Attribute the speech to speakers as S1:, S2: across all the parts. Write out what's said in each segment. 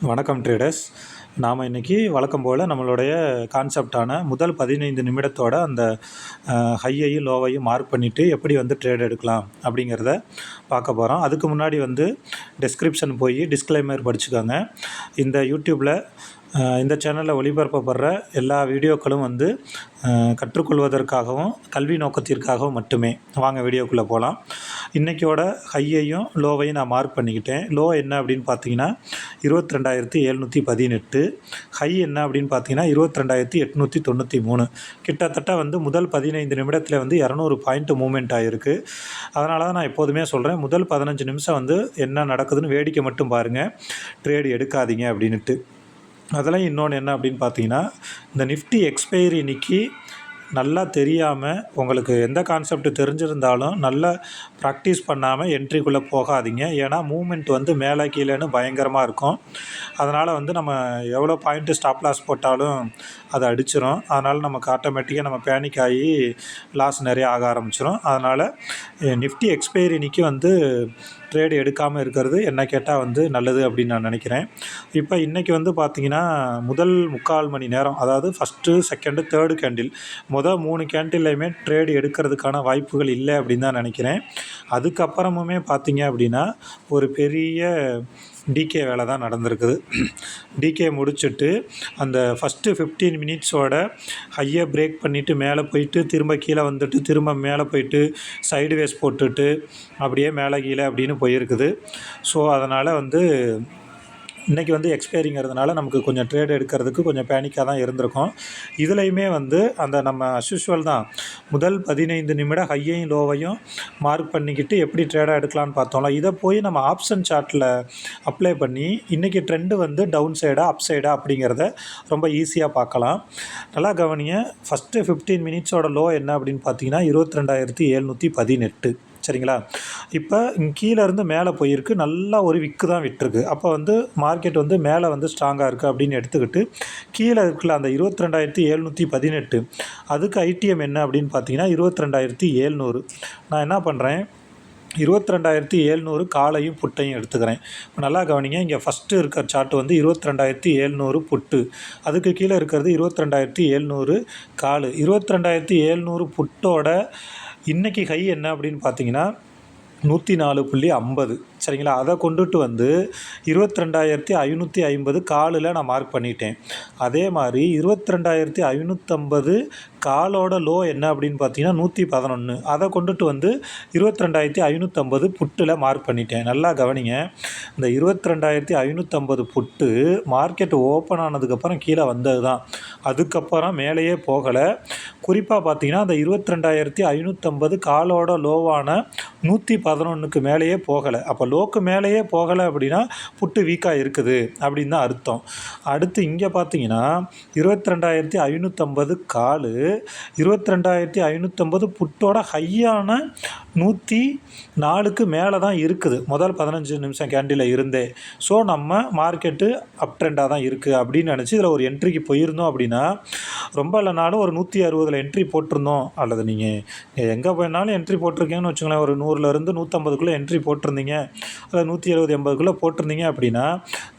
S1: வணக்கம் ட்ரேடர்ஸ். நாம் இன்றைக்கி வழக்கம் போல் நம்மளுடைய கான்செப்டான முதல் 15 நிமிடத்தோட அந்த ஹையையும் லோவையும் மார்க் பண்ணிவிட்டு எப்படி ட்ரேட் எடுக்கலாம் அப்படிங்கிறத பார்க்க போகிறோம். அதுக்கு முன்னாடி டெஸ்கிரிப்ஷன் போய் டிஸ்க்ளைமர் படிச்சுக்கோங்க. இந்த யூடியூப்பில் இந்த சேனலில் ஒளிபரப்பப்படுற எல்லா வீடியோக்களும் கற்றுக்கொள்வதற்காகவும் கல்வி நோக்கத்திற்காகவும் மட்டுமே. வாங்க வீடியோக்குள்ளே போகலாம். இன்றைக்கியோட ஹையையும் லோவையும் நான் மார்க் பண்ணிக்கிட்டேன். லோ என்ன அப்படின்னு பார்த்தீங்கன்னா 22,718. ஹை என்ன அப்படின்னு பார்த்தீங்கன்னா 22,893. கிட்டத்தட்ட முதல் 15 நிமிடத்தில் 200 பாயிண்ட் மூவ்மெண்ட் ஆகிருக்கு. அதனால தான் நான் எப்போதுமே சொல்கிறேன், முதல் 15 நிமிஷம் என்ன நடக்குதுன்னு வேடிக்கை மட்டும் பாருங்கள், ட்ரேடு எடுக்காதீங்க அப்படின்ட்டு. அதெல்லாம் இன்னொன்று என்ன அப்படின்னு பார்த்தீங்கன்னா, இந்த நிஃப்டி எக்ஸ்பைரி இன்னைக்கு நல்லா தெரியாமல், உங்களுக்கு எந்த கான்செப்ட் தெரிஞ்சிருந்தாலும் நல்லா ப்ராக்டிஸ் பண்ணாமல் என்ட்ரிக்குள்ளே போகாதீங்க. ஏன்னா மூமெண்ட் மேலே கீழேன்னு பயங்கரமாக இருக்கும். அதனால் நம்ம எவ்வளோ பாயிண்ட்டு ஸ்டாப் லாஸ் போட்டாலும் அதை அடிச்சிடும். அதனால் நமக்கு ஆட்டோமேட்டிக்காக நம்ம பேனிக் ஆகி லாஸ் நிறைய ஆக ஆரம்பிச்சிடும். அதனால் நிஃப்டி எக்ஸ்பைரி இன்னைக்கு ட்ரேடு எடுக்காமல் இருக்கிறது என்ன கேட்டால் நல்லது அப்படின்னு நான் நினைக்கிறேன். இப்போ இன்றைக்கி பார்த்திங்கன்னா முதல் 3/4 மணி நேரம், அதாவது ஃபஸ்ட்டு, செகண்டு, தேர்டு கேண்டில், மொதல் 3 கேண்டில்லையுமே ட்ரேடு எடுக்கிறதுக்கான வாய்ப்புகள் இல்லை அப்படின்னு தான் நினைக்கிறேன். அதுக்கப்புறமுமே பார்த்திங்க அப்படின்னா ஒரு பெரிய டிகே வேலை தான் நடந்திருக்குது. டிகே முடிச்சுட்டு அந்த ஃபஸ்ட்டு 15 மினிட்ஸோட ஹையை பிரேக் பண்ணிவிட்டு மேலே போயிட்டு திரும்ப கீழே திரும்ப மேலே போயிட்டு சைடுவேஸ் போட்டுட்டு அப்படியே மேலே கீழே அப்படின்னு போயிருக்குது. ஸோ அதனால் இன்றைக்கி எக்ஸ்பைரிங்கிறதுனால நமக்கு கொஞ்சம் ட்ரேட் எடுக்கிறதுக்கு கொஞ்சம் பேனிக்காக தான் இருந்திருக்கும். இதுலையுமே அந்த நம்ம அஸ்யூஷுவல் தான், முதல் 15 நிமிடம் ஹையையும் லோவையும் மார்க் பண்ணிக்கிட்டு எப்படி ட்ரேடாக எடுக்கலான்னு பார்த்தோம்ல, இதை போய் நம்ம ஆப்ஷன் சார்ட்டில் அப்ளை பண்ணி இன்றைக்கி ட்ரெண்டு டவுன் சைடா அப் சைடா அப்படிங்கிறத ரொம்ப ஈஸியாக பார்க்கலாம். நல்லா கவனிங்க. ஃபஸ்ட்டு 15 மினிட்ஸோட லோ என்ன அப்படின்னு பார்த்தீங்கன்னா 22,718. சரிங்களா? இப்போ கீழேருந்து மேலே போயிருக்கு, நல்லா ஒரு விக்கு தான் விட்டுருக்கு. அப்போ மார்க்கெட் மேலே ஸ்ட்ராங்காக இருக்குது அப்படின்னு எடுத்துக்கிட்டு கீழே இருக்குல்ல அந்த 22,718, அதுக்கு ஐடிஎம் என்ன அப்படின்னு பார்த்தீங்கன்னா 22,700. நான் என்ன பண்ணுறேன், 22,700 காலையும் புட்டையும் எடுத்துக்கிறேன். இப்போ நல்லா கவனிங்க. இங்கே ஃபஸ்ட்டு இருக்கிற சார்ட் 22,700 புட்டு, அதுக்கு கீழே இருக்கிறது 22,700 காலு. 22,700 புட்டோட இன்றைக்கி ஹை என்ன அப்படின்னு பார்த்தீங்கன்னா 104.50. சரிங்களா? அதை கொண்டுட்டு 22,550 காலில் நான் மார்க் பண்ணிட்டேன். அதே மாதிரி 22,550 காலோட லோ என்ன அப்படின்னு பார்த்தீங்கன்னா 111. அதை கொண்டுட்டு 22,550 புட்டில் மார்க் பண்ணிட்டேன். நல்லா கவனிங்க. இந்த 22,550 புட்டு மார்க்கெட் ஓப்பன் ஆனதுக்கப்புறம் கீழே வந்தது தான். அதுக்கப்புறம் மேலேயே போகலை. குறிப்பாக பார்த்தீங்கன்னா அந்த 22,550 காலோட லோவான 111க்கு மேலேயே போகலை. அப்போ லோக்கு மேலேயே போகலை அப்படின்னா புட்டு வீக்காக இருக்குது அப்படின்னு தான் அர்த்தம். அடுத்து இங்கே பார்த்தீங்கன்னா 22,550 காலு, 22,550 புட்டோட ஹையான 104க்கு மேலே தான் இருக்குது முதல் 15 நிமிஷம் கேண்டில் இருந்தே. ஸோ நம்ம மார்க்கெட்டு அப் ட்ரெண்டாக தான் இருக்குது அப்படின்னு நினச்சி இதில் ஒரு என்ட்ரிக்கு போயிருந்தோம் அப்படின்னா, ரொம்ப இல்லைனாலும் ஒரு 160 என்ட்ரி போட்டிருந்தோம், அல்லது நீங்கள் எங்கே போயினாலும் என்ட்ரி போட்டிருக்கீங்கன்னு வச்சுங்களேன், ஒரு 100லேருந்து 150க்குள்ளே என்ட்ரி போட்டிருந்தீங்க, அல்லது 170-80க்குள்ளே போட்டிருந்தீங்க அப்படின்னா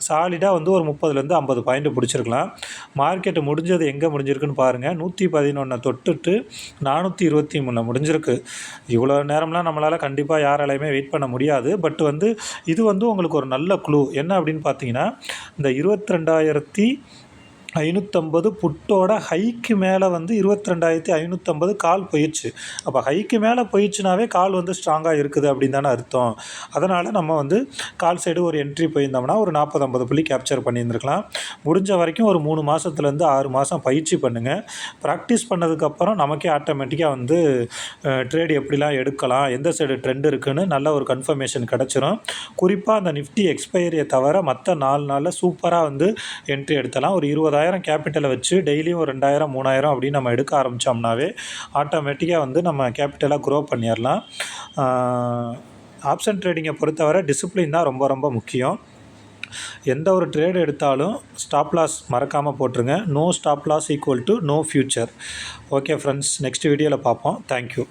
S1: சாலிடாக ஒரு 30லேருந்து 50 பாயிண்ட் பிடிச்சிருக்கலாம். மார்க்கெட்டு முடிஞ்சது எங்கே முடிஞ்சிருக்குன்னு பாருங்கள். 111 தொட்டுட்டு 423 முடிஞ்சிருக்கு. இவ்வளோ நேரம்லாம் நம்மளால் கண்டிப்பாக யாராலையுமே வெயிட் பண்ண முடியாது. பட் இது உங்களுக்கு ஒரு நல்ல க்ளூ என்ன அப்படின்னு பார்த்தீங்கன்னா, இந்த 22,550 புட்டோட ஹைக்கு மேலே 22,550 கால் போயிடுச்சு. அப்போ ஹைக்கு மேலே போயிடுச்சுனாவே கால் ஸ்ட்ராங்காக இருக்குது அப்படின்னு தானே அர்த்தம். அதனால் நம்ம கால் சைடு ஒரு என்ட்ரி போயிருந்தோம்னா ஒரு 40-50 புள்ளி கேப்சர் பண்ணியிருந்துருக்கலாம். முடிஞ்ச வரைக்கும் ஒரு 3 மாதத்துலேருந்து 6 மாதம் பயிற்சி பண்ணுங்கள். ப்ராக்டிஸ் பண்ணதுக்கப்புறம் நமக்கே ஆட்டோமேட்டிக்காக ட்ரேட் எப்படிலாம் எடுக்கலாம், எந்த சைடு ட்ரெண்ட் இருக்குதுன்னு நல்ல ஒரு கன்ஃபர்மேஷன் கிடச்சிரும். குறிப்பாக அந்த நிஃப்டி எக்ஸ்பைரியை தவிர மற்ற 4 நாளில் சூப்பராக என்ட்ரி எடுத்தலாம். ஒரு 20,000 கேபிட்டலை வச்சு டெய்லியும் ஒரு 2,000 3,000 அப்படின்னு நம்ம எடுக்க ஆரம்பித்தோம்னாவே ஆட்டோமேட்டிக்காக நம்ம கேபிட்டலாக க்ரோ பண்ணிடலாம். ஆப்ஷன் ட்ரேடிங்கை பொறுத்தவரை டிசிப்ளின் தான் ரொம்ப ரொம்ப முக்கியம். எந்த ஒரு ட்ரேடு எடுத்தாலும் ஸ்டாப் லாஸ் மறக்காமல் போட்டுருங்க. No stop loss equal to no future. Okay friends, next வீடியோவில் பார்ப்போம். தேங்க்யூ.